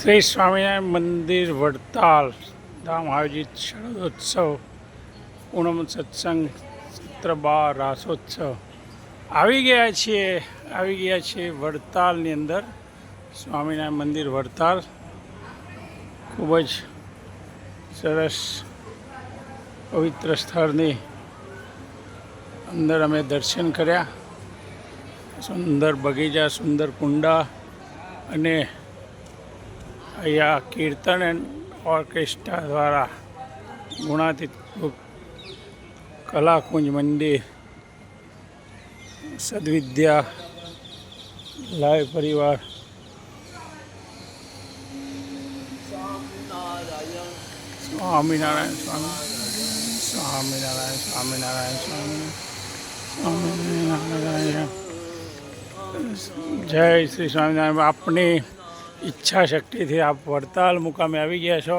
શ્રી સ્વામિનારાયણ મંદિર વડતાલ ધામ આયોજિત શરદોત્સવ પૂનમ સત્સંગ સત્ર 12 રાસોત્સવ આવી ગયા છીએ વડતાલની અંદર સ્વામિનારાયણ મંદિર વડતાલ ખૂબ જ સરસ પવિત્ર સ્થળની અંદર અમે દર્શન કર્યા. સુંદર બગીચા, સુંદર કુંડા અને અહીંયા કીર્તન એન્ડ ઓર્કેસ્ટ્રા દ્વારા ગુણાતીત કલાકુંજ મંદિર, સદવિદ્યા લાય પરિવાર, સ્વામિનારાયણ સ્વામિનારાયણ સ્વામિનારાયણ સ્વામિનારાયણ જય શ્રી સ્વામિનારાયણ. આપની ઈચ્છા શક્તિથી આપ વડતાલ મુકામે આવી ગયા છો.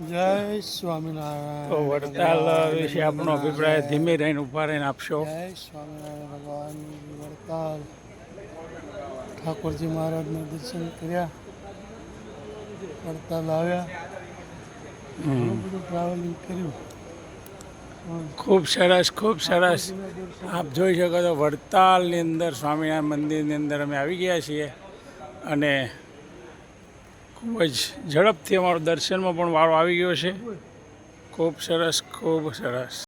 જય સ્વામિનારાયણ. તો વડતાલ વિશે આપણો અભિપ્રાય ધીમે રહીને ઊભા રહીને આપશો. જય સ્વામિનારાયણ ભગવાન. વડતાલ ઠાકોરજી મહારાજના દર્શન કર્યા, વડતાલ આવ્યા, ઘણું બધું ટ્રાવેલિંગ કર્યું. ખૂબ સરસ, ખૂબ સરસ. આપ જોઈ શકો છો વડતાલની અંદર સ્વામિનારાયણ મંદિરની અંદર અમે આવી ગયા છીએ અને ખૂબ જ ઝડપથી અમારો દર્શનમાં પણ વારો આવી ગયો છે. ખૂબ સરસ, ખૂબ સરસ.